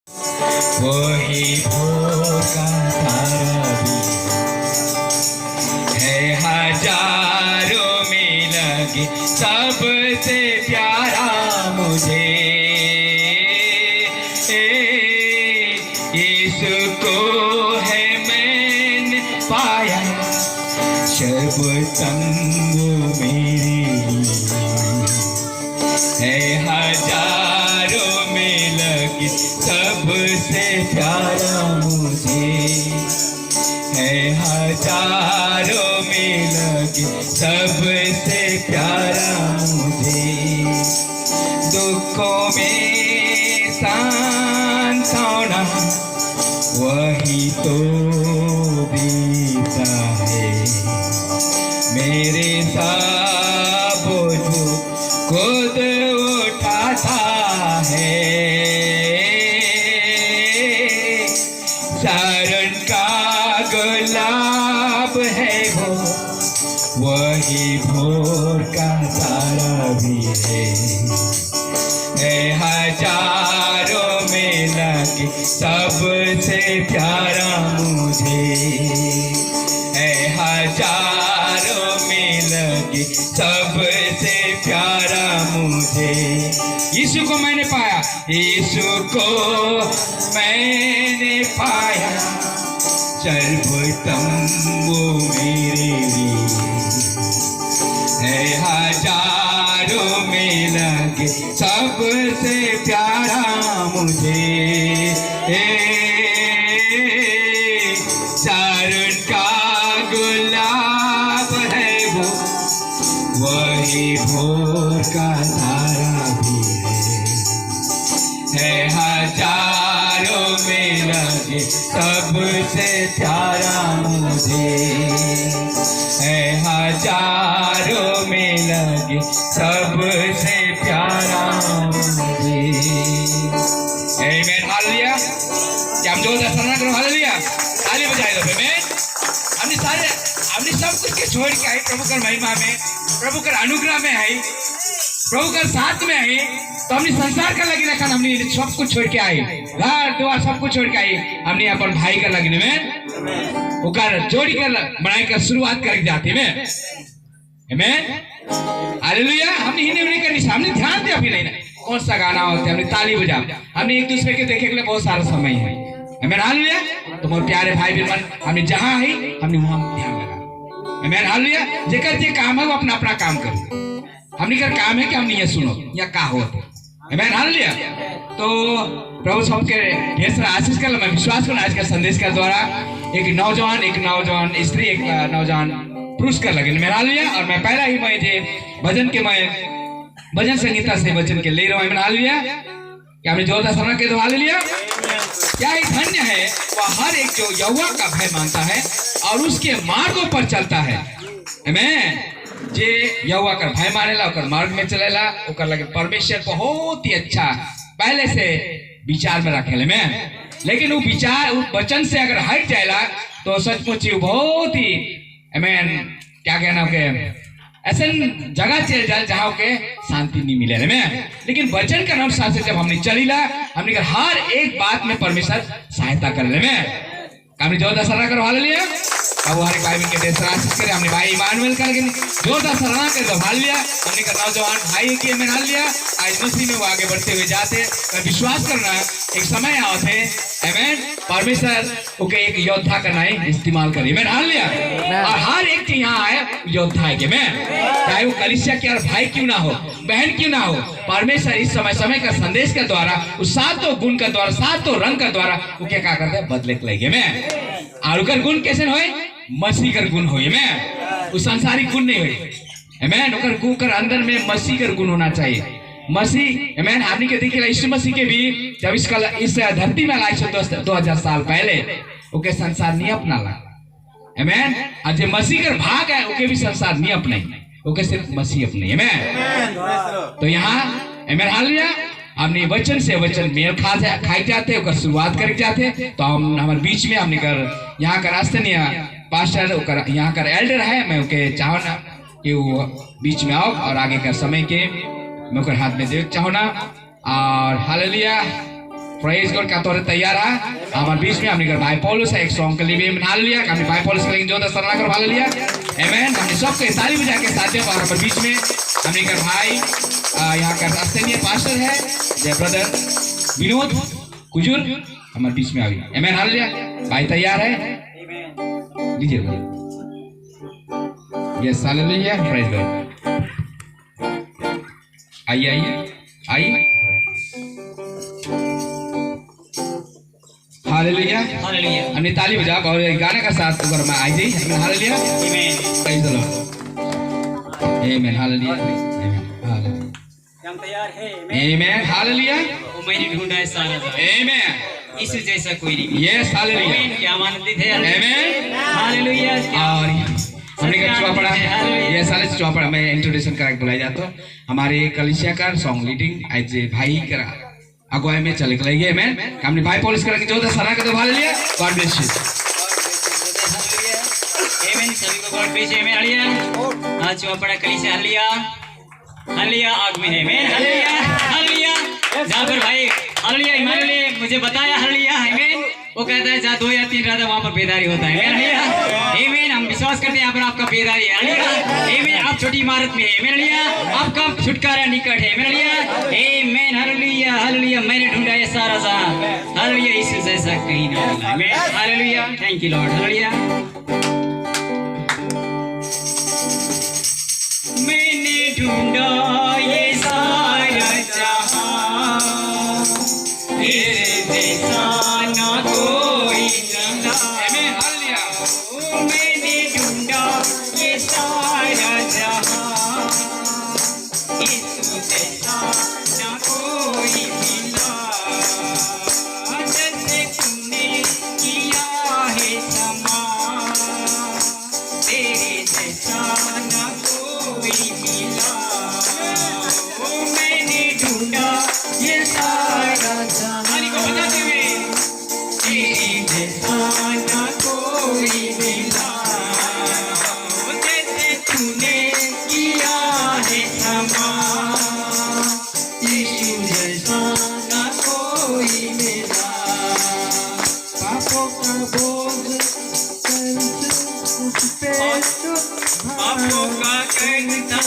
वही भोर का तारा भी है, हजारों में लगे सबसे प्यारा मुझे। यीशु को है मैंने पाया, शब तंग मेरे है, हजारों में लगे सबसे प्यारा मुझे है, हजारों में लगे सबसे प्यारा मुझे। दुखों में सांत्वना वही तो देता है, मेरे सब बोझों खुद उठाता है। सारण का गुलाब है वो, वही भोर का तारा भी है, हजारों में लगे सबसे प्यारा मुझे है, हजारों में लगे सबसे प्यारा मुझे। यीशु को मैंने पाया, यीशु को मैंने पाया, सर्वोत्तम मेरे लिए है, हजारों में लगे सबसे प्यारा मुझे। सारण का गुलाब है वो, वही भोर का तारा भी है, हजारों में लगे सबसे प्यारा मुझे है, हजारों में लगे सबसे प्यारा मुझे। आमीन, हालेलुया। क्या हम जोरदार सराहना करो, हालेलुया, ताली बजाए दो। आमीन। हमने सब कुछ के छोड़ के आए प्रभु का महिमा में, प्रभु का अनुग्रह में है, प्रभु का साथ में है, तो हमने संसार का लगी रखा, हमने सब कुछ छोड़ के आए, घर द्वार सब कुछ छोड़ के आए, हमने अपन भाई का लगने में उकार जोड़ी कर बनाए कर शुरुआत कर जाती में। आमीन, हालेलुया। हमने हिंदी नहीं करनी, हमने ध्यान दिया भी नहीं ना कौन सा गाना होता है, हमने ताली बजा, हमने एक दूसरे के देखे के लिए बहुत सारा समय है। आमीन, हालेलुया। तो मोर प्यारे भाई बहन, हमने जहाँ है हमने वहाँ ध्यान लगा। आमीन, हालेलुया। जेकर जे काम है वो अपना अपना काम करे, हमने कर काम है कि हमने ये सुनो या का हो। आमीन, हालेलुया। तो प्रभु सबके ढेर सारा आशीष कर, मैं विश्वास करूँ आज का संदेश के द्वारा एक नौजवान स्त्री, एक नौजवान पुरुष कर लगे। आमीन, हालेलुया। और मैं पहला ही मैं जे भजन के मैं भजन संगीता से वचन के ले रहा हूँ। आमीन, हालेलुया। क्या हमने जोरदार सराहना के दो, हालेलुया। क्या ही धन्य है वह हर एक जो यहोवा का भय मानता है और उसके मार्गों पर चलता है। आमीन। जे यहोवा का भय मानेला, ओकर मार्ग में चलेला, ओकर लगे परमेश्वर बहुत ही अच्छा पहले से विचार में रखेले में। लेकिन वो विचार उस वचन से अगर हट जाएला तो सचमुच बहुत ही आमीन क्या कहना के ऐसे जगह चल जाए जहाँ के शांति नहीं मिले में। लेकिन वचन का अनुसार से जब हमने चलीला, हमने हर एक बात में परमेश्वर सहायता कर ले में। हमने जोरदार सराहना करो, हालेलुया। अब हमारे भाई बहन के देश आशीष करे, हमने भाई इमानुएल करके जोरदार सराहना कर दो, हालेलुया। हमने का नौजवान भाई की आमीन, हालेलुया। आज मसीह में वो आगे बढ़ते हुए जाते, मैं विश्वास करना एक समय आवत है आमीन, परमेश्वर ओके एक योद्धा का नाम इस्तेमाल करी। आमीन, हालेलुया। और हर एक के यहाँ आए योद्धा है, चाहे वो कलीसिया के और भाई क्यों ना हो, बहन क्यों ना हो, परमेश्वर इस समय का संदेश के द्वारा उस सातों गुण के द्वारा, सातों रंग के द्वारा वो क्या करते हैं, बदले के लगे में। और उनका गुण कैसे होए, मसीह का गुण होए में, उस सांसारिक गुण नहीं होए। आमीन, ओकर गुण कर अंदर में मसीह का गुण होना चाहिए। मसीह आमीन, हमने के देखिए यीशु मसीह के भी जब इस धरती में लाए 2000 साल पहले ओके संसार नहीं अपनाला। आमीन। और जो मसीह का भाग है ओके भी संसार नहीं अपने, ओके सिर्फ मसीह अपने। आमीन। तो यहाँ आमीन, हालेलुया। हमने वचन से वचन मेल खाए जाते, ओकर शुरुआत कर जाते। तो हम हमारे बीच में हमने कर यहाँ का रास्ते नहीं पास्टर ओकर यहाँ का एल्डर है, मैं ओके चाहो ना कि वो बीच में आओ और आगे का समय के मैं ओकर हाथ में दे चाहो ना। और हालेलुया प्रेज गॉड का तोरे तैयार है हमारे बीच में हमने कर भाई पौलुस है एक सॉन्ग के लिए भी बना लिया हमने भाई पौलुस के लिए जो दस सरना कर भाग लिया आमेन हमने सबके ताली बजा के साथियों और हमारे बीच में हमने कर भाई यहाँ का ऑस्ट्रेलिया पास्टर है जय ब्रदर विनोद कुजूर हमारे बीच में आ गया आमेन हालेलुया भाई तैयार है लीजिए यस हालेलुया प्रेज गॉड आइए आइए आइए हालेलुया हालेलुया हमने ताली बजा और गाने का साथ अगर मैं आई थी हालेलुया आमीन प्रेज द लॉर्ड आमीन हालेलुया आमीन हम तैयार है आमीन हालेलुया वो मैंने ढूंढा है सारा आमीन यीशु जैसा कोई नहीं यस हालेलुया आमीन क्या आनंदित है आमीन हालेलुया और हमने का चौपड़ा ये सारे चौपड़ा में इंट्रोडक्शन करा के बुलाया जाता हमारे कलिसिया का सॉन्ग लीडिंग आज भाई करा अगुवाई में चले गए मैन हमने भाई पॉलिश करा के जो सरा के तो भाग लिया गॉड ब्लेस यू आमीन सभी को गॉड ब्लेस आमीन हालेलुया आज चौपड़ा कलीसिया हालेलुया हालेलुया आग में है आमीन हालेलुया हालेलुया जाकर भाई हालेलुया इमानुएल मुझे बताया हालेलुया आमीन वो कहता है जहाँ 2 या 3 रात वहाँ पर बेदारी होता है हालेलुया आमीन हम विश्वास करते हैं यहाँ पर आपका बेदारी है हालेलुया आमीन आप छोटी इमारत में है हालेलुया आपका छुटकारा निकट है हालेलुया आमीन हालेलुया हालेलुया मैंने ढूंढा ये सारा जहां हालेलुया यीशु जैसा कहीं ना मिला आमीन hallelujah thank you Lord hallelujah मैंने ढूंढा ये सारा जहां तेरे जैसा ना कोई मिला आमीन हालेलुया मैंने ढूंढा ये सारा जहां यीशु जैसा ना कोई मिला जैसे तूने किया है समा तेरे जैसा ना कोई मिला मैंने ढूंढा ये सारा जहां को बताते हुए तेरे जैसा ना कोई मिला जैसे तूने किया है समा यीशु जैसा ना कोई मिला पापों का बोझ पापों का कहना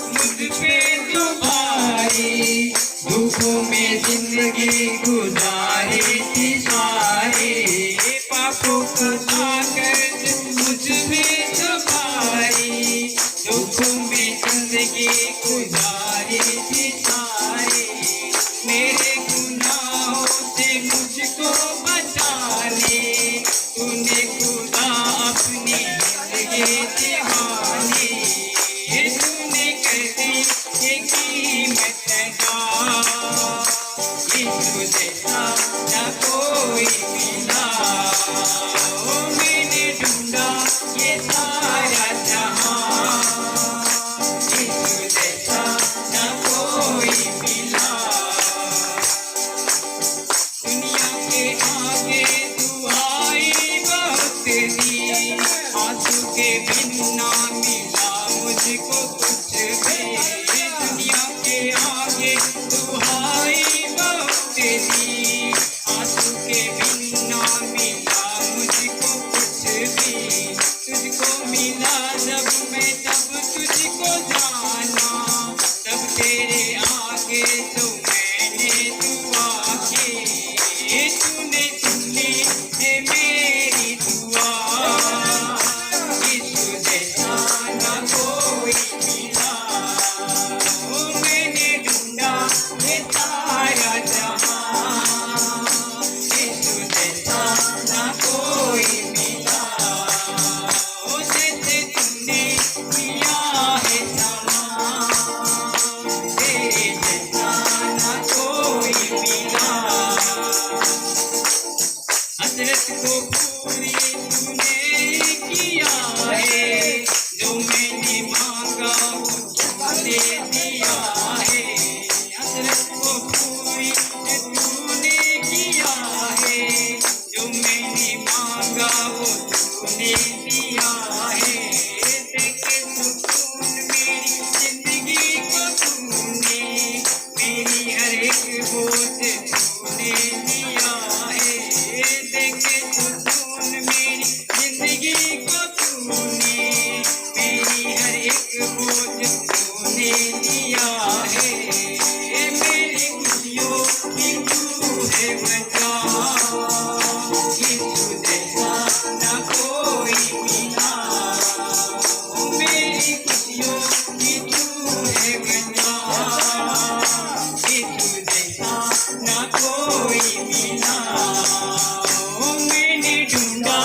मुझ पे तो भारी दुखों में जिंदगी गुजारी थी सारी पापों का कर्ज मुझ पे तो भारी दुखों में जिंदगी गुजारी थी सारी मेरे गुनाहों से मुझको बचा ले तूने खुदा अपनी जिंदगी दीवानी तूने कैसी ये कीमत लगा यीशु जैसा ना कोई मिला मैंने ढूंढा ये सारा जहां यीशु जैसा ना कोई मिला दुनिया के आगे दुआई बहुत दी आंसू के बिना मिला मुझको कुछ भी दुनिया के आगे दुआई बहुत दी आंसू के बिना मिला मुझको कुछ भी तुझको मिला जब मैं तब तुझको जाना तब तेरे आगे तो मैंने दुआ की तूने सुनी है मेरी दुआ यीशु जैसा ना कोई मिला मैंने ढूंढा ये सारा जहां यीशु जैसा ना कोई मिला जैसे तूने किया है समा तेरे जैसा ना कोई मिला हसरत को पूरी तूने किया है जो मैंने मांगा वो तूने दिया है हसरत को पूरी तूने किया है जो मैंने मांगा वो तूने दिया है देखे सुकून मेरी जिंदगी को तूने मेरी हर एक बोझ तूने दिया प्यार, यीशु जैसा न कोई मिला। मेरी खुशियों की तू है गंगा, यीशु जैसा न कोई मिला। मैंने ढूंढा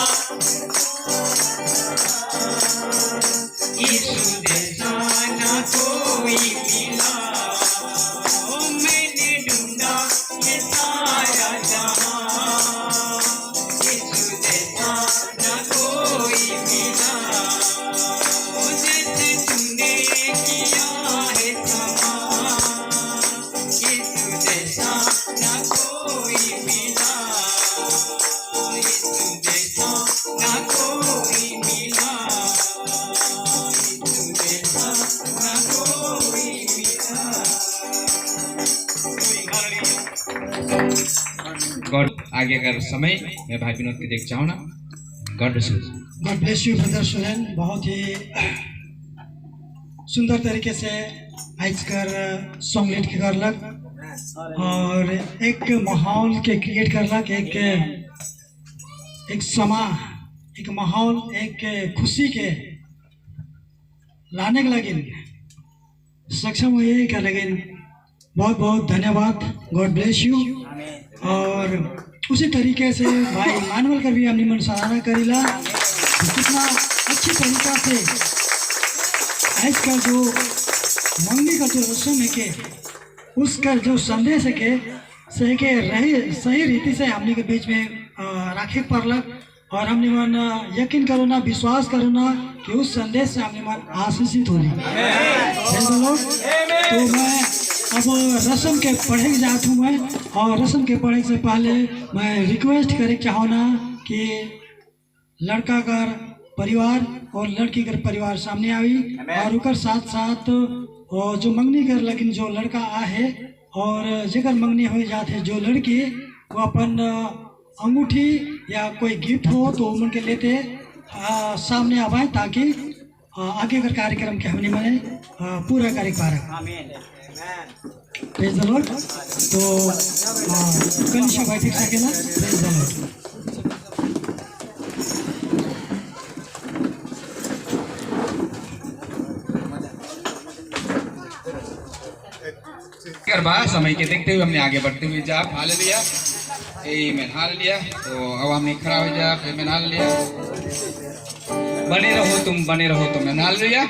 यीशु जैसा न कोई मिला। मैंने ढूंढा ये सारा जहां, यीशु जैसा न कोई मिला। जैसे तूने किया है क्षमा, यीशु जैसा न कोई मिला। यीशु जैसा न कोई मिला। यीशु जैसा न कोई मिला। गॉड आगे का समय मैं भाई विनोद के देख चाहूँ ना। God bless you. God bless you brother Suren. बहुत ही सुंदर तरीके से आज कर सॉन्ग लीड के करलक और एक माहौल के क्रिएट करलक, एक समा, एक माहौल, एक खुशी के लाने के लगिन सक्षम हुए का लगिन। बहुत बहुत धन्यवाद। God bless you. और उसी तरीके से भाई मानवल कर भी हमने मन सराहना करीला, कितना अच्छी तरीका से आज का जो मंगनी का जो रस्म है के उसका जो संदेश है के सही रीति से हमने के बीच में राखे पड़लक। और हमने मन यकीन करो ना, विश्वास करो ना कि उस संदेश से हमने मन आशीषित होली। तो मैं अब रस्म के पढ़े जाता हूँ मैं, और रस्म के पढ़े से पहले मैं रिक्वेस्ट करे चाहूँ ना कि लड़का का परिवार और लड़की का परिवार सामने आई और उकर साथ साथ जो मंगनी कर लेकिन जो लड़का आ है और जेकर मंगनी हो जाते जो लड़की वो अपन अंगूठी या कोई गिफ्ट हो तो उनके लेते सामने आवाए ताकि आगे का कार्यक्रम के हमने मैंने पूरा कार्यक्रम प्रेज द लॉर्ड। तो कनिष्ठा भाई ठीक सकेला। Praise the Lord. समय के देखते हुए हमने आगे बढ़ते हुए जा हालेलुया आमीन हालेलुया। तो अब हमने खड़ा हो जा आमीन हालेलुया। बने रहो तुम आमीन हालेलुया।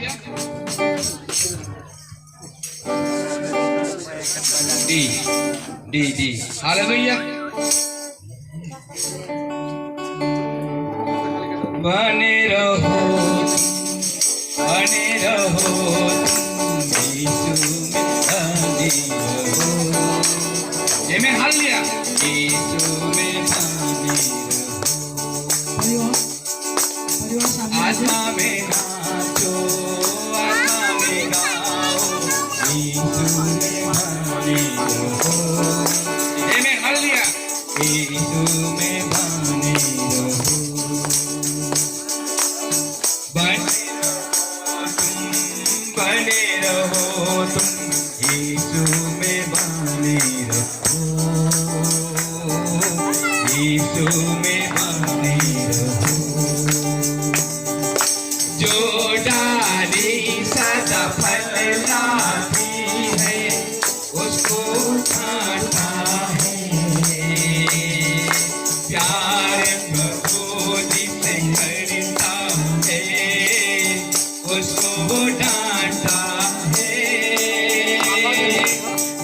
D hallelujah. बने रहो यीशु में बने रहो। आमीन हालेलुया। यीशु में बने रहो। आत्मा में नाचो, आत्मा में गाओ, यीशु में बने रहो। आमीन हालेलुया। यीशु में बने रहो। बने रहो तुम यीशु में बने रहो। यीशु में बने रहो। जो डाली सदा फल लाती है उसको छांटा है। प्यार प्रभु जिसे करता है उसको डांटा है।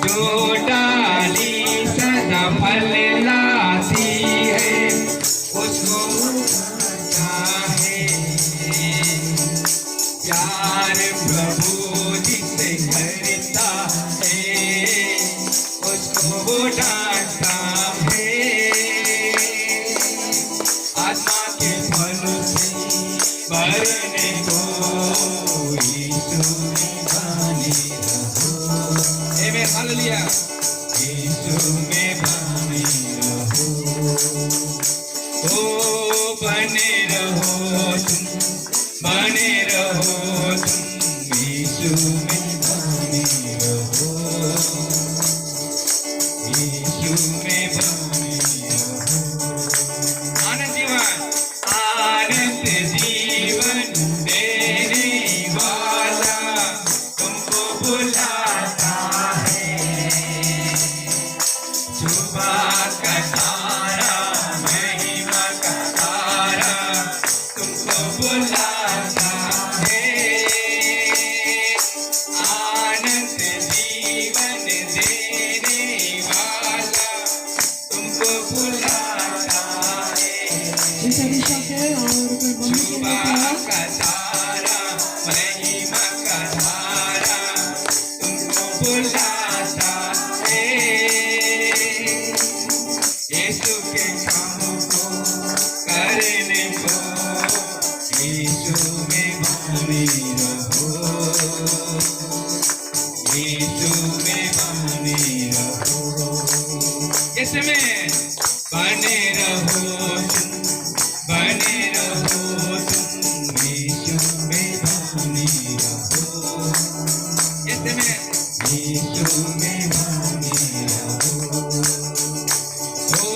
जो डाली सदा फल लाती है उसको डांटा है। प्यार प्रभु जिसे करता है उसको डांटता है। आत्मा के फल से भरने को यीशु में बने रहो। आमीन हालेलुया। यीशु में बने रहो। ओ बने रहो तुम यीशु में बने रहो। यीशु में बने तरीका के और मम्मी के सुबह लेकर का तारा महिमा का धारा तुमको बुलाता है यीशु के कामों को करने को यीशु में बने रहो यीशु में बने रहो यीशु में बने रहो बने रहो तुम यीशु में बने रहो यीशु में बने रहो ओ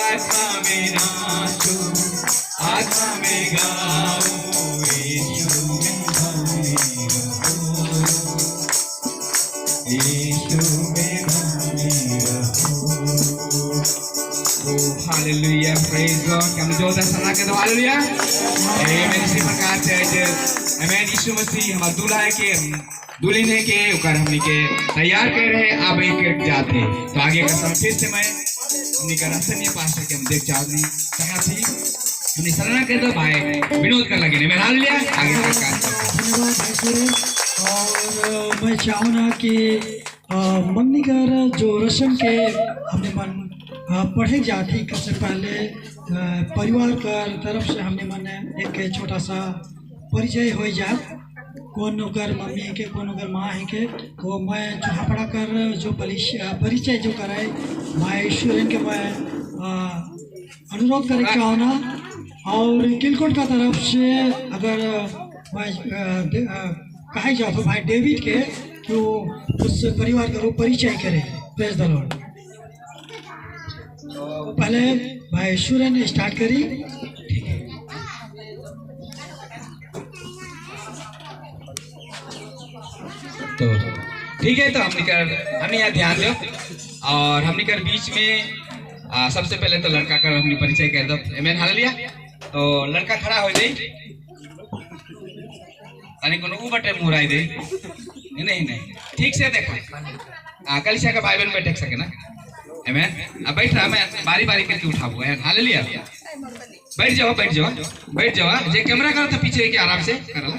आत्मा में नाचो आत्मा में गाओ यीशु में बने रहो यीशु में बने रहो हालेलुया प्रेज गॉड हम जो दर्शना के दो हालेलुया आमेन इसी प्रकार से आज आमेन यीशु मसीह हमारा दूल्हा है के दुल्हन है के ओकर हमनी के तैयार कर रहे अब एक जाते तो आगे का समय फिर से मैं हमनी का रास्ते पास के हम देख चाहते सका थी हमनी शरणा कर दो भाई विनोद कर लगे मैं हालेलुया आगे का धन्यवाद भाई सुरेश। और मैं चाहूँगा कि मंगनी कर जो रस्म के हमने मन पढ़े जाती सबसे पहले परिवार कर तरफ से हमने मन एक छोटा सा परिचय हो जा कौन ओकर मम्मी है के कौन ओकर माँ है के वो मैं चुहापड़ा कर जो परिचय जो कराए मैं ईश्वरन के मैं अनुरोध करे चाहूँगा और किलकोट का तरफ से अगर मैं कहा जाए तो भाई डेविड के कि वो उस परिवार का वो परिचय करे प्रेज द लॉर्ड। पहले भाई ईश्वरन स्टार्ट करी। तो ठीक है तो हमने यहाँ ध्यान दो और हमने कर बीच में सबसे पहले तो लड़का का हमने परिचय कर दो आमेन हालेलुया। तो लड़का खड़ा हो जाए तनी को ऊ बटे मुराई दे नहीं ठीक से देखा कलिसिया का भाई बहन बैठ सके ना आमेन। अब बैठ रहा मैं बारी बारी करके उठाबो हालेलुया। बैठ जाओ जे कैमरा करो तो पीछे के आराम से करला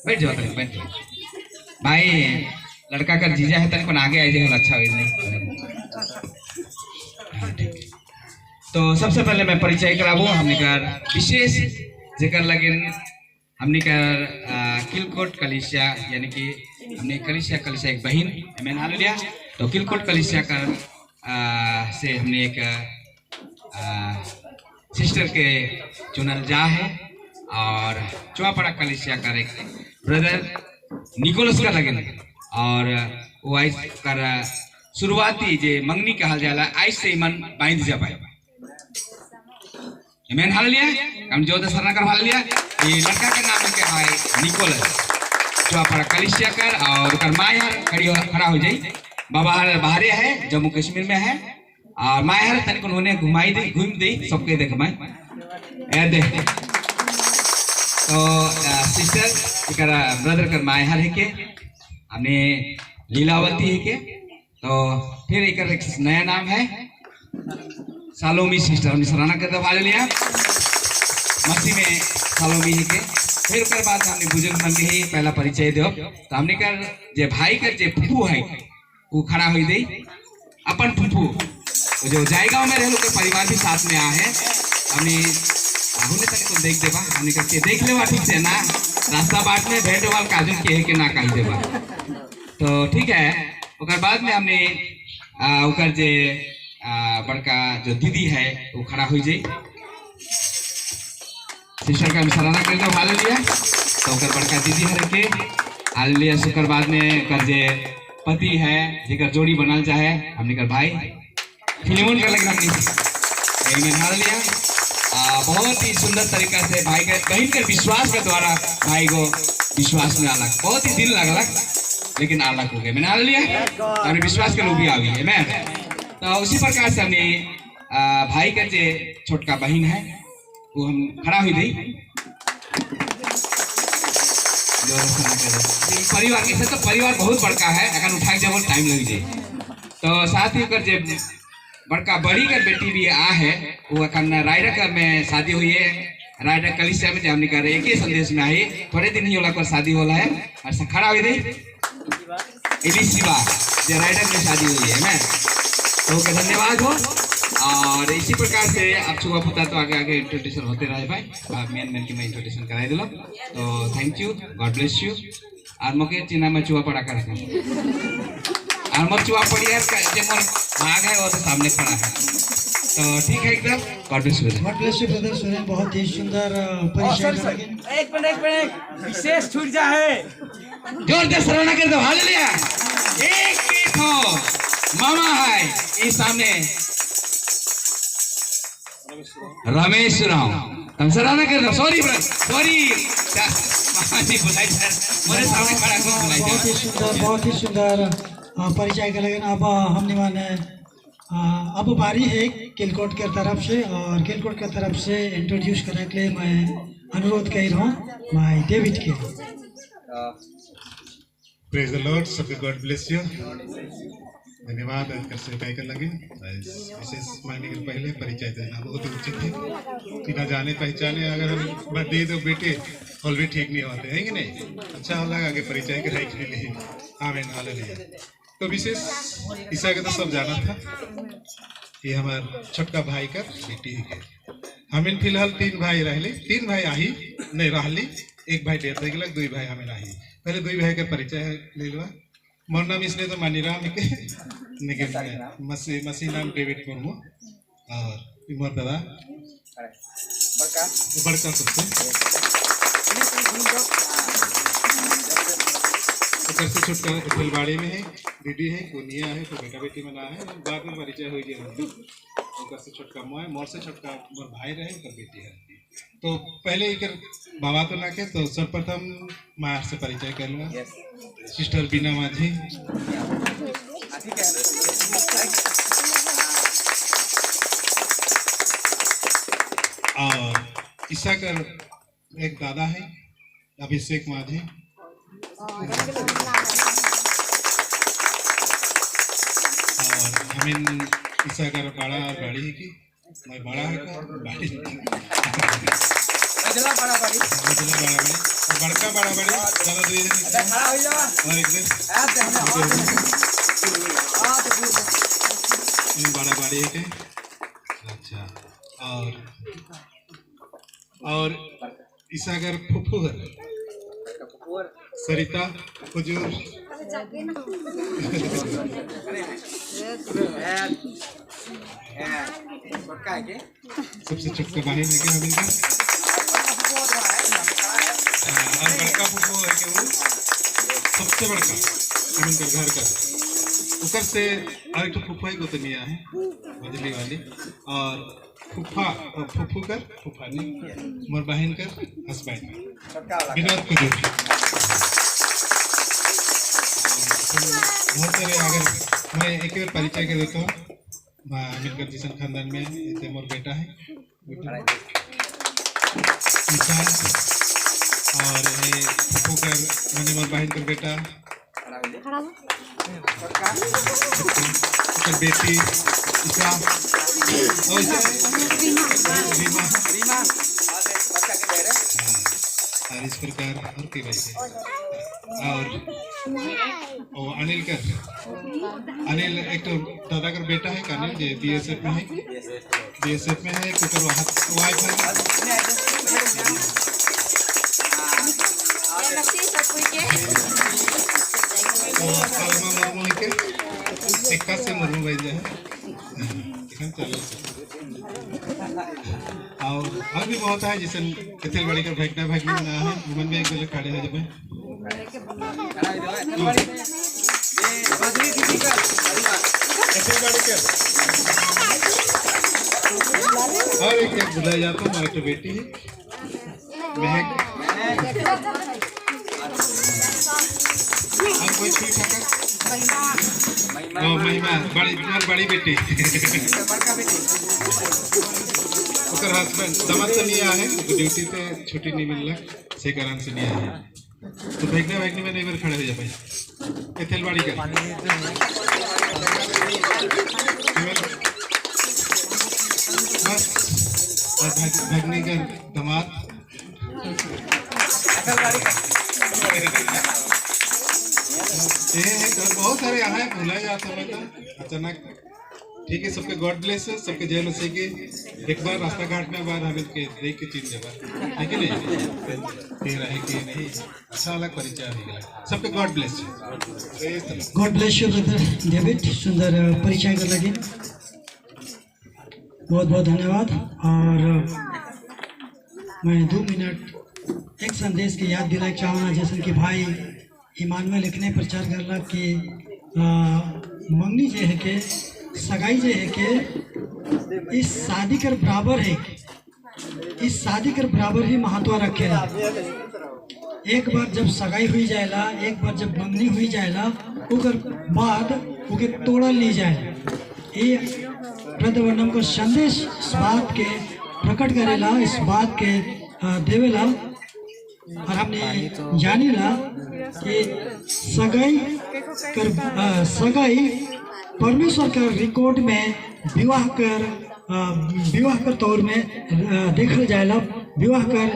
बैठ जाओ भाई लड़का का जीजा है तनिक आगे आई जाए अच्छा हो नहीं। तो सबसे पहले मैं परिचय कराबो हमने कर विशेष जेकर लगे हमने कर किलकोट कलिसिया यानी कि हमने कलिसिया एक बहन आमेन हालेलुया। तो किलकोट कलिसिया का से हमने एक सिस्टर के चुनल जा है और चुआपड़ा कलिसिया का एक ब्रदर निकोलस का लगे और वो आइस कर शुरुआती जे मंगनी कहल जाला आइस से मन बांध जा पाए आमेन हालेलुया। हम जो दसरना कर हालेलुया। ये लड़का का नाम के भाई निकोलस जो अपना कलिसिया कर और कर माय खड़ा हो जाई बाबा बाहरे है जम्मू कश्मीर में है और माय हर तनिक उन्होंने घूम दे सबके देख मैं दे। तो सिस्टर कर ब्रदर कर माय हर है के हमने लीलावती है के। तो फिर एक नया नाम है सालोमी सिस्टर हमने सराहना करते हालेलुया मसीह में सालोमी है के। फिर उसके बाद हमने बुजुर्ग मन के ही पहला परिचय दो। तो हमने कर जे भाई कर जे फूफू है वो खड़ा हो दे अपन फूफू जो जायगांव में रह के परिवार भी साथ में आ है हमने हमने तक को देख देबा हमने करके देख लेवा ठीक से ना रास्ता बाट में भेंट वाल काजल के है कि ना कह देबा। तो ठीक है उसके बाद में हमने ओकर जे बड़का जो दीदी है वो खड़ा हो जाए सिस्टर का सराहना कर दो हालेलुया। तो ओकर बड़का दीदी हर के हालेलुया। शुक्र बाद में कर जे पति है जेकर जोड़ी बनल चाहे हमने कर भाई फिल्मों कर लगे हमने आमेन हालेलुया। बहुत ही सुंदर तरीका से भाई के बहन के विश्वास के द्वारा भाई को विश्वास में अलग बहुत ही दिल लगलक लेकिन अलग हो गए मैंने हालेलुया। हमने विश्वास के लोग भी आ गई आमेन। तो उसी प्रकार से हमने भाई का जे छोटका बहन है वो हम खड़ा हुई दी परिवार के तो परिवार बहुत बड़का है अगर उठा के जब टाइम लग जाए। तो साथ ही कर जे बड़का बड़ी का बेटी भी आ है वो अखन रायडा का में शादी हुई है रायडा कलिसिया में हमने कर एक ही संदेश में आई थोड़े दिन ही होला कर शादी होला है और खड़ा हुई थी एलिसिबा जो रायडा में शादी हुई है मैं तो धन्यवाद हो। और इसी प्रकार से आप छुआ पुता तो आगे आगे इंट्रोड्यूशन होते रहे भाई मेन की मैं इंट्रोड्यूशन कराई दिलो तो thank you God bless you. और मके चिन्हा में छुआ पड़ा कर और मत छुआ पड़ी है जो मोर भाग है वो तो सामने खड़ा है तो ठीक है एकदम God bless you brother Suren बहुत ही सुंदर परिचय। एक मिनट विशेष छूट जा है जोरदार सराहना कर दो हालेलुया। एक ही तो मामा है इस सामने रमेश राव तुम सराहना कर दो सॉरी सॉरी मामा जी बुलाई मेरे सामने खड़ा हो बुलाई बहुत ही सुंदर परिचय कर लगे। अब हमने माने अब बारी है किलकोट के तरफ से और किलकोट के तरफ से इंट्रोड्यूस करने के लिए मैं अनुरोध कर रहा हूँ मैं डेविड के। प्रेज द लॉर्ड सबके गॉड ब्लेस यू। धन्यवाद कर से कर लगे विशेष मायने के पहले परिचय देना बहुत उचित है बिना जाने पहचाने अगर हम दे दो बेटे और भी ठीक नहीं होते हैं कि नहीं अच्छा हो लगा आगे परिचय कराई के लिए आमीन हालेलुया। तो विशेष ईसा का तो सब जाना था ये हमारे छोटका भाई का बेटी है हमें फिलहाल 3 भाई रहले 3 भाई आही नहीं रहली एक भाई डेथ हो गया 2 भाई हमें आही पहले 2 भाई का परिचय ले लो। मोर नाम इसलिए तो मानीराम के मसी नाम डेविड मुर्मू और मोर दादा बड़का सबसे छोटका फुलबाड़ी में है दीदी है कोनिया है तो बेटा बेटी मना है बाद में परिचय हो गया से छोटका मोर से छोटका मोर भाई रहे तो बेटी है तो पहले एक बाबा तो ना के तो सर्वप्रथम माँ से परिचय कर लूँगा सिस्टर बीना माझी और ईसा का एक दादा है अभिषेक माझी और हमें ईसा का बड़ा और बड़ी है कि मैं बड़ा है का बड़ी बड़ा बड़ी और बड़का बड़ा बड़ी ज़्यादा और एक दिन बड़ा बड़ी है अच्छा और ईसागर फुफू है सरिता हुजूर सबसे छोटका बहन है क्या हमें और बड़का फुफू है कि वो सबसे बड़का हमें का घर का ऊपर से और एक फुफा ही गोतनिया है बजली वाली और फुफा फुफू कर फुफा नहीं मोर बहन कर हस्बैंड विनोद कुजूर बहुत सारे अगर मैं एक बार परिचय कर देता हूँ मिलकर जिसन खानदान में इतने मोर बेटा है और ये फुफू कर मैंने मोर बहन कर बेटा बेटी ईशा और इस प्रकार और कई भाई और अनिल कर अनिल एक तो दादा का बेटा है अनिल जो बीएसएफ में है कुकर वाइफ है मुर्मू के इक्का से मुर्मू भाई जो है और भी बहुत है जिसे कितलवाड़ी का भैगना भैगनी ना है घुमन में एक गले खड़े हो जब और एक बुलाया जाता हूँ हमारी तो बेटी है महक और कोई ठीक है महिमा बड़ी बेटी हस्बैंड दमन से नहीं आया है ड्यूटी पे छुट्टी नहीं मिल रहा से कारण से नहीं आया है तो भैगना भैगनी में एक बार खड़े हो जा भाई तेलवाड़ी का बस और भगनी का दामाद ये है तो बहुत सारे यहाँ है, भूला जाता है तो अचानक। ठीक है, सबके गॉड ब्लेस है, सबके जय मसीह की। एक बार रास्ता घाट में बार हम इनके देख के चीन जगह है कि नहीं, फिर है कि नहीं, अच्छा अलग परिचय हो गया। सबके God bless. God bless you brother David, सुंदर परिचय कर लगे, बहुत बहुत धन्यवाद। और मैं 2 मिनट एक संदेश की याद दिलाना चाहूँगा, जैसे कि भाई इमानुएल लिखने प्रचार करला कि मंगनी जे है के सगाई जे है के इस शादी कर बराबर है, इस शादी कर बराबर ही महत्व रखेला। एक बार जब सगाई हुई जाएला, एक बार जब मंगनी हुई जाएला, ओकर बाद ओके तोड़ल नहीं जाए। ये ब्रदर वर्णम को संदेश इस बात के प्रकट करेला, इस बात के देवेला। और हमने जानीला कि सगाई परमेश्वर का रिकॉर्ड में विवाह कर तौर में देखल जाएला, विवाह कर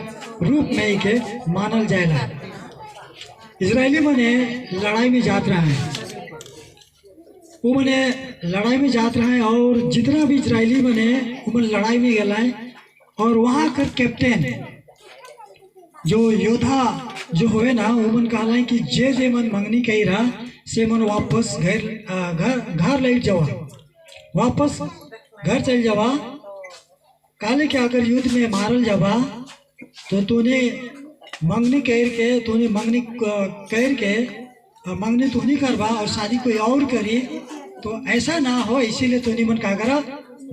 रूप में इके मानल जाएला। इजरायली मने लड़ाई में जात रहा है, वो मने लड़ाई में जात रहा है, और जितना भी इजरायली मने वो लड़ाई में गया है। और वहाँ कर कैप्टन जो योद्धा जो हुए ना, वो मन कहला है कि जे मन मंगनी कही रहा से मन वापस घर ले जावा, वापस घर चल जावा। काले के अगर युद्ध में मारल जावा तो तूने मंगनी मंगनी तू नहीं करवा और शादी कोई और करी तो ऐसा ना हो। इसीलिए तूने मन का करा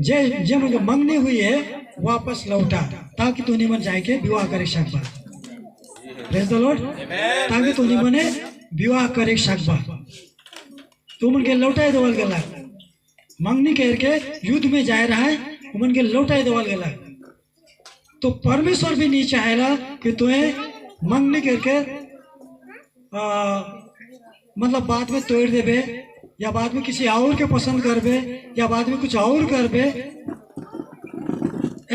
जे मन मंगनी हुई है वापस लौटा, ताकि तूने मन जाके विवाह करे सकबा। Praise the Lord. ताकि तूने मने विवाह करे सकबा। तू मन के लौटाए देवल गेला, मंगनी कह के युद्ध में जाए रहा है, मन के लौटाए देवल गेला। तो परमेश्वर भी नहीं चाहेला कि तुम्हें मंगनी करके मतलब बाद में तोड़ देवे, या बाद में किसी और के पसंद करबे, या बाद में कुछ और करबे,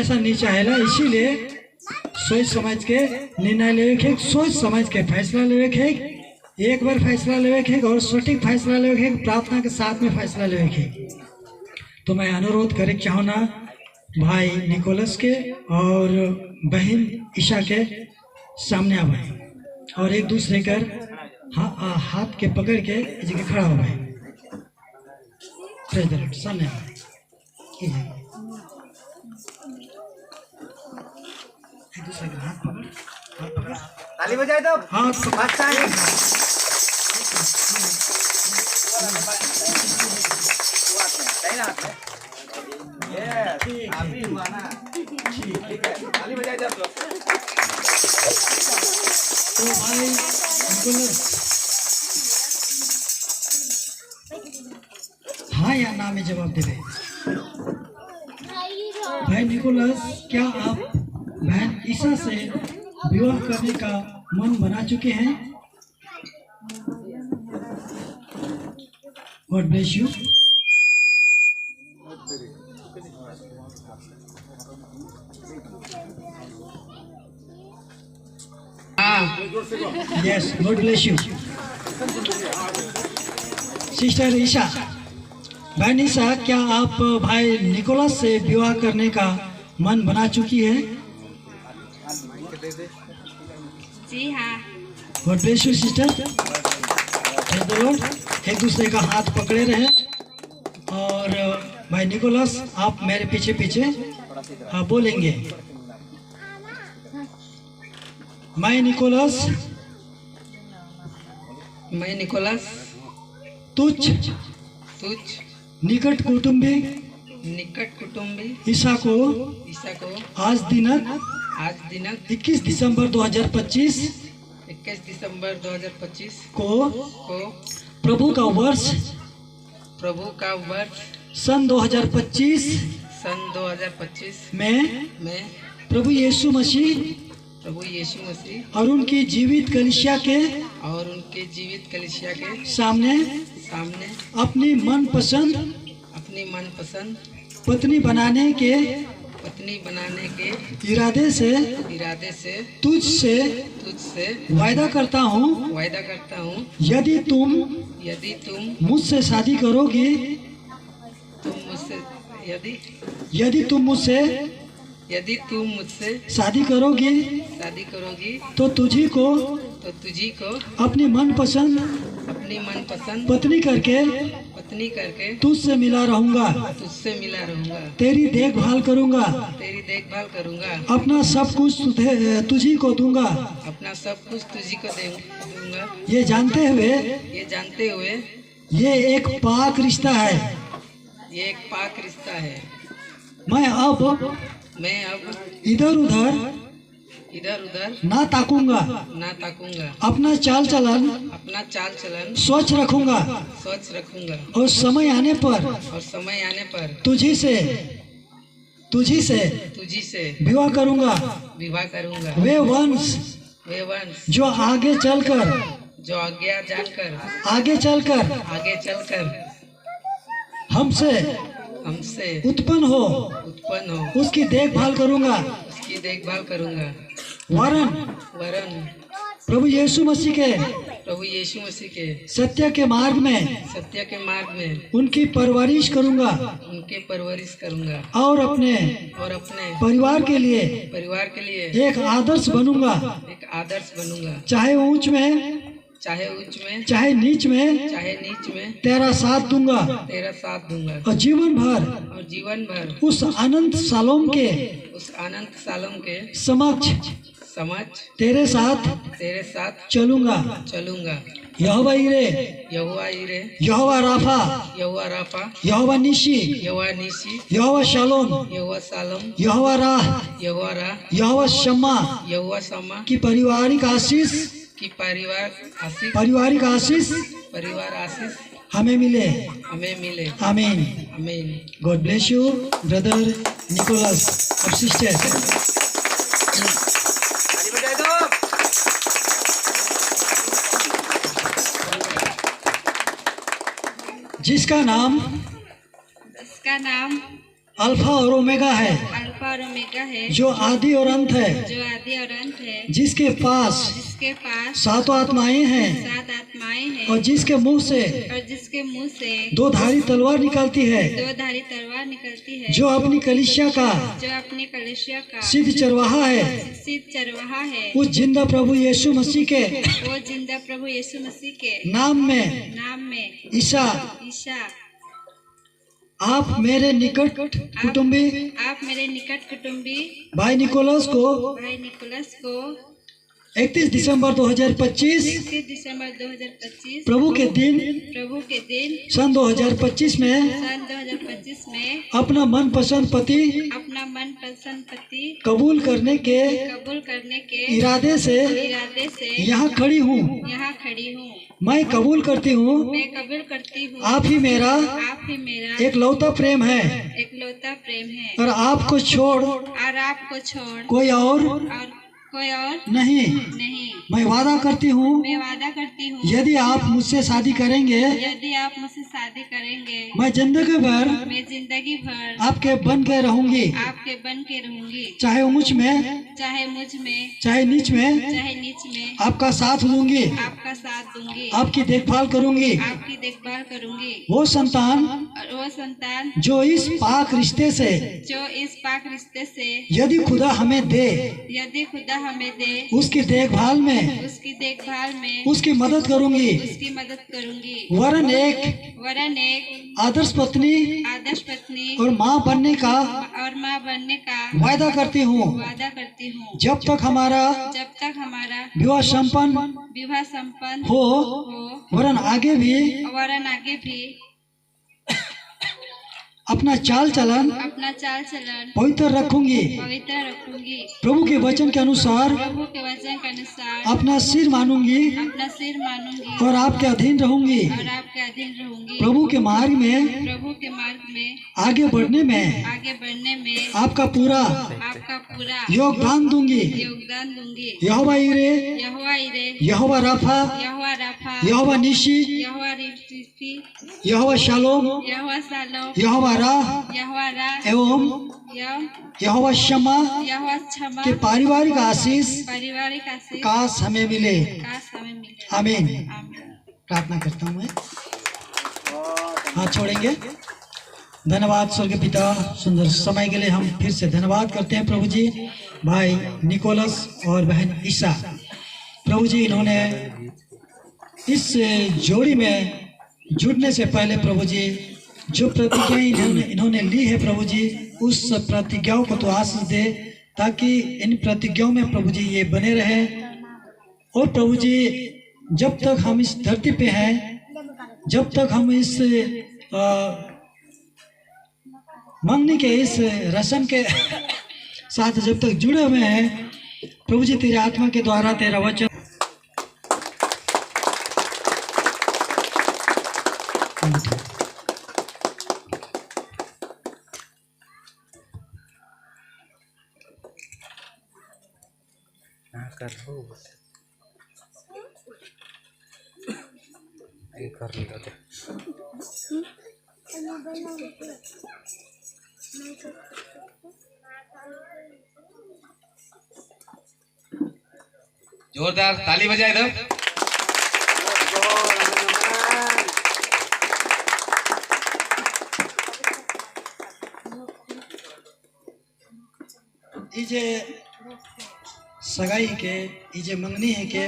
ऐसा नहीं चाहेला। इसीलिए सोच समझ के निर्णय लेवे के, सोच समझ के फैसला लेवे के, एक बार फैसला लेवे के और सटीक फैसला लेवे के, प्रार्थना के साथ में फैसला लेवे के। तो मैं अनुरोध करे चाहूँ ना भाई निकोलस के और बहन ईशा के सामने आ भाई, और एक दूसरे कर हाथ के पकड़ के जगह खड़ा हो भाई। सामने आ एक दूसरे का हाथ पकड़, ताली बजाए तो हाथ अच्छा है। सही ना हाथ में? ये अभी हुआ ना, ठीक है, ताली बजाए जब तो भाई निकोलस हाँ या ना में जवाब दे। भाई निकोलस, क्या आप बहन ईशा से विवाह करने का मन बना चुके हैं? God bless you. Yes, God bless you. Sister Isha, बहन ईशा, क्या आप भाई निकोलस से विवाह करने का मन बना चुकी है? जी हाँ। God bless you sister. Praise the Lord. एक दूसरे का हाथ पकड़े रहे। और भाई निकोलस, आप मेरे पीछे पीछे बोलेंगे। मैं निकोलस तुझ निकट कुटुंबी ईशा को आज दिनांक 21 दिसंबर 2025 को प्रभु का वर्ष सन 2025 में प्रभु यीशु मसीह और उनकी जीवित कलीसिया के सामने अपनी मनपसंद पत्नी बनाने के पत्नी बनाने के इरादे से तुझसे वायदा करता हूँ, यदि तुम मुझसे शादी करोगी, यदि तुम मुझसे शादी करोगी तो तुझी को अपनी मनपसंद पत्नी करके तुझसे मिला रहूंगा, तेरी देखभाल करूंगा, अपना सब कुछ तुझी को दूंगा। ये जानते हुए ये एक पाक रिश्ता है। मैं अब इधर उधर ना ताकूंगा, अपना चाल चलन स्वच्छ रखूंगा और समय आने पर तुझी से विवाह करूंगा। वे वंश जो आगे चलकर हमसे उत्पन्न हो उसकी देखभाल करूंगा। वरन प्रभु यीशु मसीह के सत्य के मार्ग में उनकी परवरिश करूंगा और अपने परिवार के लिए एक आदर्श बनूंगा। चाहे ऊंच में चाहे नीच में तेरा साथ दूंगा और जीवन भर उस अनंत सालों के समक्ष तेरे साथ चलूंगा। Jehovah Jireh, Jehovah Rapha, Jehovah Nissi, Jehovah Shalom, Jehovah Rah, Jehovah Shammah की पारिवारिक आशीष हमें मिले। आमीन। God bless you brother Nicholas और सिस्टर। जिसका नाम अल्फा और ओमेगा है, जो आदि और अंत है, जिसके पास 7 आत्माएं हैं और जिसके मुंह से 2 धारी तलवार निकलती है, जो अपनी कलीसिया का सिद्ध चरवाहा है। उस जिंदा प्रभु यीशु मसीह के नाम में ईसा आप मेरे निकट कुटुंबी भाई निकोलस को 31 दिसंबर 2025 प्रभु के दिन सन 2025 में अपना मनपसंद पति कबूल करने के इरादे से यहाँ खड़ी हूँ। मैं कबूल करती हूँ आप ही मेरा एक लौता प्रेम है और आपको छोड़ कोई और नहीं। मैं वादा करती हूँ यदि आप मुझसे शादी करेंगे मैं जिंदगी भर आपके बन के रहूंगी, चाहे ऊंच में चाहे नीच में आपका साथ दूंगी, आपकी देखभाल करूंगी। वो संतान जो इस पाक रिश्ते से यदि खुदा हमें दे उसकी देखभाल में उसकी मदद करूंगी। वरन एक आदर्श पत्नी और माँ बनने का वायदा करती हूँ जब तक हमारा विवाह संपन्न हो। वरन आगे भी अपना चाल चलन पवित्र रखूंगी। प्रभु के वचन के अनुसार अपना सिर मानूंगी और आपके अधीन रहूंगी। प्रभु के मार्ग में आगे बढ़ने में आपका पूरा पूरा योगदान दूंगी। योगदान दूंगी। यहोवा यिरे, यहोवा इरे, यहोवा राफा, यहोवा राफा, यहोवा निशी, यहोवा रिफ्ती, यहोवा शालोम, यहोवा सालोम, यहोवा राह यहोवा रा, एवं यहोवा शमा यहोवा क्षमा के पारिवारिक आशीष पारिवारिक आशीष काश हमें मिले। काश हमें मिले। आमीन। आमीन। प्रार्थना करता हूँ मैं। हाथ छोड़ेंगे। धन्यवाद स्वर्गीय पिता, सुंदर समय के लिए हम फिर से धन्यवाद करते हैं प्रभु जी। भाई निकोलस और बहन ईशा, प्रभु जी इन्होंने इस जोड़ी में जुड़ने से पहले प्रभु जी जो प्रतिज्ञाएं इन्होंने ली है प्रभु जी, उस प्रतिज्ञाओं को तो आशीष दे, ताकि इन प्रतिज्ञाओं में प्रभु जी ये बने रहे। और प्रभु जी जब तक हम इस धरती पे हैं, जब तक हम इस मंगनी के इस रस्म के साथ जब तक जुड़े हुए हैं प्रभु जी, तेरे आत्मा के द्वारा तेरा वचन जोरदार ताली बजाए इधर। इजे सगाई के इजे मंगनी है के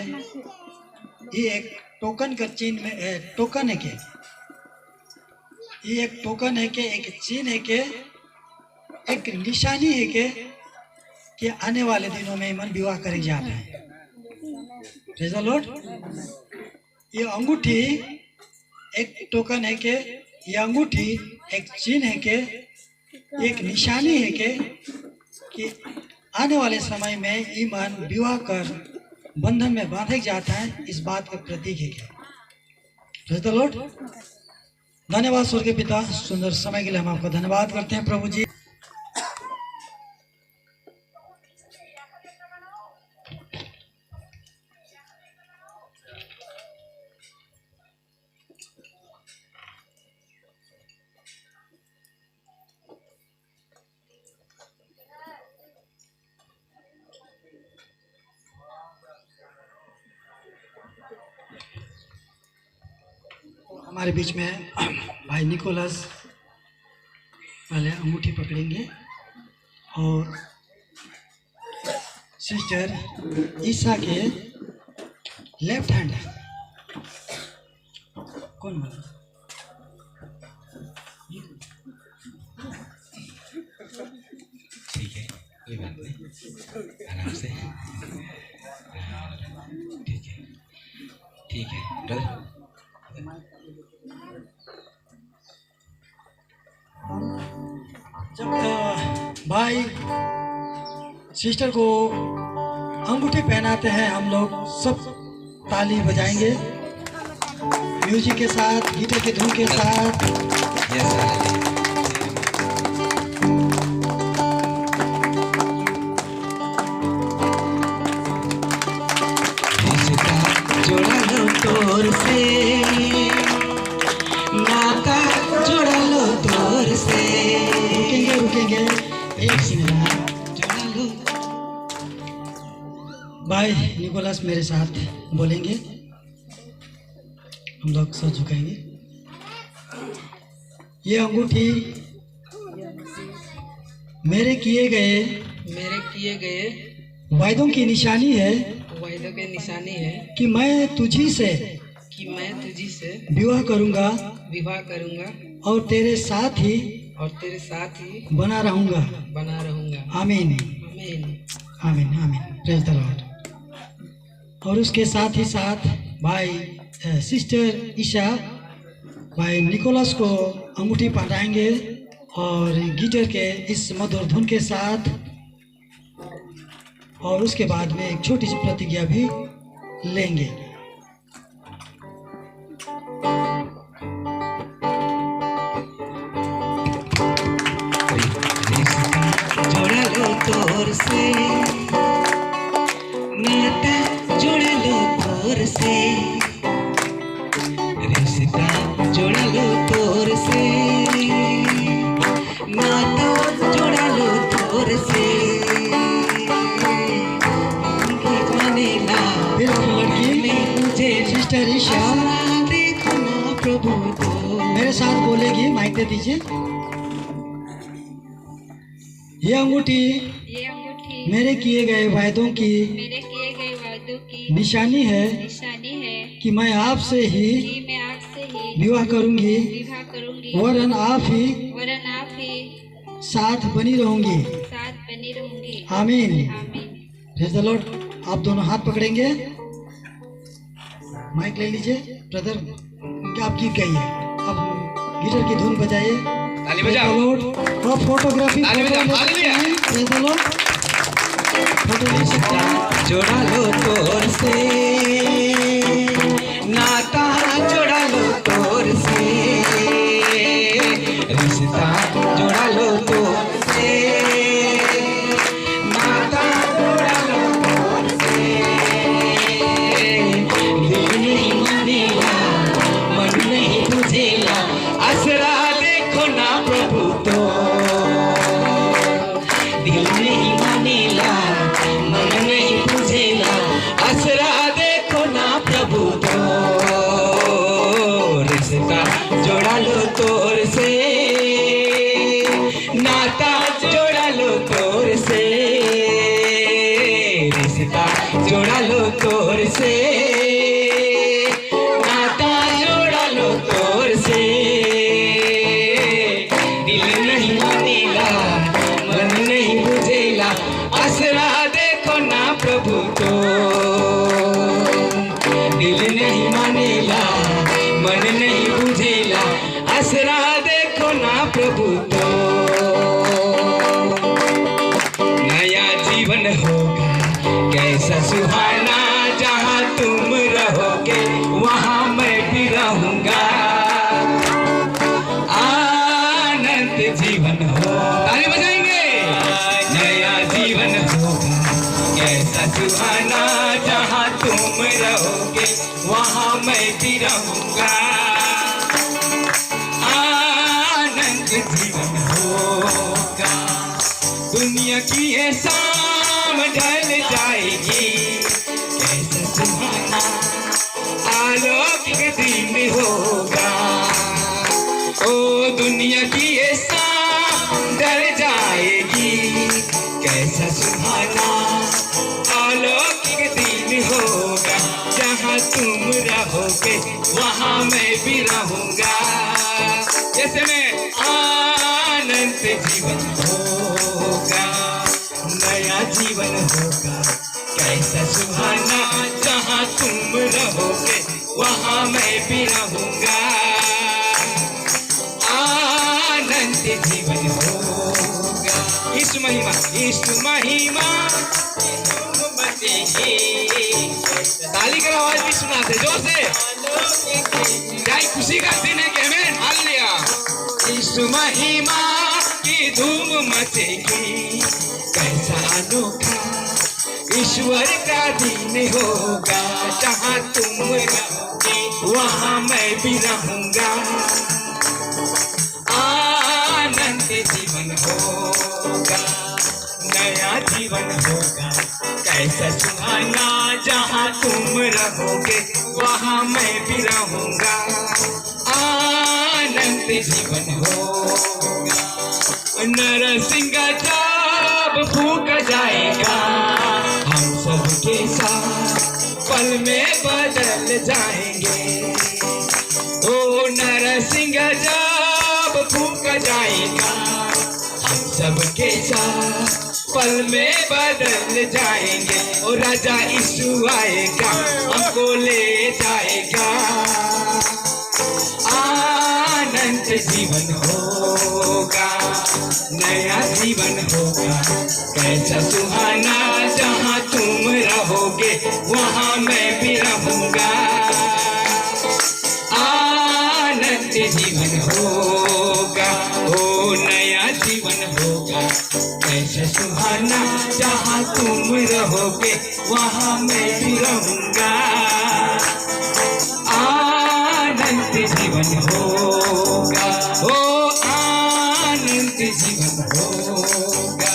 ये एक टोकन का चिन्ह में टोकन है के ये एक टोकन है के एक चिन्ह है के एक निशानी है कि आने वाले दिनों में मन विवाह करे जा रहे हैं। Praise the Lord. ये अंगूठी एक टोकन है के ये अंगूठी एक चिन्ह है के एक निशानी है कि आने वाले समय में ईमान विवाह कर बंधन में बांधे जाता है, इस बात का प्रतीक है क्या। Praise the Lord. धन्यवाद स्वर्गीय पिता, सुंदर समय के लिए हम आपका धन्यवाद करते हैं प्रभु जी। हमारे बीच में भाई निकोलस पहले अंगूठी पकड़ेंगे और सिस्टर ईसा के लेफ्ट हैंड कौन बोला ठीक है, कोई बात नहीं, आराम से। ठीक है, ठीक है ब्रदर। जब भाई सिस्टर को अंगूठी पहनाते हैं हम लोग सब ताली बजाएंगे म्यूजिक के साथ, गिटार के धुन के साथ। जोड़ा लो तोर से नाता, जोड़ा लो तोर से। रुकेंगे एक सेकंड। जोड़ा लो। भाई निकोलस मेरे साथ बोलेंगे, हम लोग सर झुकाएंगे। ये अंगूठी मेरे किए गए वायदों की निशानी है कि मैं तुझी से विवाह करूंगा और तेरे साथ ही बना रहूंगा। आमीन आमीन आमीन। Praise the Lord. और उसके साथ ही साथ भाई सिस्टर ईशा भाई निकोलस को अंगूठी पहनाएंगे और गिटार के इस मधुर धुन के साथ, और उसके बाद में एक छोटी सी प्रतिज्ञा भी लेंगे। जोड़ा लो तो तोर से, नाता जोड़ा लो तोर से, रिश्ता जोड़ा लो तोर से, नाता जोड़ा लो तोर से, मानेला बिल्कुल लड़की मुझे सिस्टर ईशा देखो ना प्रभु तो। मेरे साथ बोलेगी, माइक दे दीजिए। ये अंगूठी ये अंगूठी मेरे किए गए वायदों की मेरे किए गए वादों की निशानी है निशानी है कि मैं आपसे ही कि मैं आपसे ही विवाह करूंगी, विवाह करूंगी, वरन आप ही वरन आप ही साथ बनी रहूंगी। साथ बनी रहूंगी। आमीन। आमीन। Praise the Lord. आप दोनों हाथ पकड़ेंगे, माइक ले लीजिए। ब्रदर आप गीत गाइए, अब गिटार की धुन बजाइए। ताली प्रेज़ द बजाओ। लॉर्ड। और फोटोग्राफी ताली बजाओ, hallelujah. Praise the Lord. Photo ले सकते हैं। जोड़ा लो तोर से, नाता जोड़ा लो तोर से, रिश्ता जोड़ा लो तोर से, नाता जोड़ा लो तोर से, दिल नहीं मानेला, मन नहीं बुझेला, असरा देखो ना प्रभु तो, दिल नहीं मानेला, मन नहीं बुझेला, असरा देखो ना प्रभु तो, रिश्ता जोड़ा लो तोर से, नाता जोड़ा लो तोर से, रिश्ता जोड़ा लो तोर से, नाता जोड़ा लो तोर से, दिल नहीं मानेला, मन नहीं बुझेला, असरा देखो ना प्रभु तो, दिल नहीं मानेला, मन नहीं बुझेला, असरा देखो ना प्रभु तो, नया जीवन होगा कैसा सुहाना, जहाँ तुम रहोगे वहाँ मैं भी रहूंगा, आनंद जीवन हो। ताली बजाएंगे। नया जीवन होगा कैसा सुहाना, जहाँ तुम रहोगे वहाँ मैं भी रहूंगा, आनंद जीवन होगा। दुनिया की ये शाम ढल जाएगी, कैसा सुहाना आलोकिक दिन होगा, ओ दुनिया की ये शाम ढल जाएगी, कैसा सुहाना अलौकिक दिन होगा, जहाँ तुम रहोगे वहाँ मैं भी रहूंगा, जैसे में आनंद जीवन होगा, नया जीवन होगा कैसा सुहाना, जहाँ तुम रहोगे वहाँ मैं भी रहूंगा, आनंद जीवन होगा। यीशु महिमा, यीशु महिमा ताली कर आवाज भी सुनाते जोर से, क्या खुशी का दिन है कि आमीन हालेलुया। यीशु महिमा की धूम मचेगी, कैसा अनोखा ईश्वर का दिन होगा, जहाँ तुम रहोगे वहाँ मैं भी रहूंगा, आनंद जीवन होगा, नया जीवन होगा कैसा सुहाना, जहाँ तुम रहोगे वहाँ मैं भी रहूंगा, आनंद जीवन होगा। नरसिंह जब फूक जाएगा, हम सबके साथ पल में बदल जाएंगे, ओ नरसिंह जब फूक जाएगा, हम सबके साथ पल में बदल जाएंगे, और राजा यीशु आएगा हमको ले जाएगा, आनंद जीवन होगा, नया जीवन होगा कैसा सुहाना, जहाँ तुम रहोगे वहाँ मैं भी रहूंगा, आनंद जीवन होगा, ओ नया जीवन होगा कैसा सुहाना, जहाँ तुम रहोगे वहाँ मैं भी रहूंगा। आनंद जीवन होगा, ओ आनंद जीवन होगा।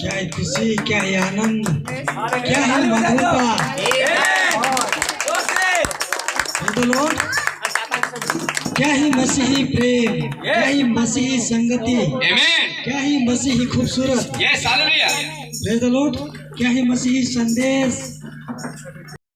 क्या ही खुशी, क्या ही आनंद, क्या ही मधुरता। लॉर्ड, क्या ही मसीही प्रेम, क्या ही मसीही संगति, आमेन। क्या ही मसीही खूबसूरत। Yes hallelujah. Praise the Lord, क्या ही मसीही संदेश।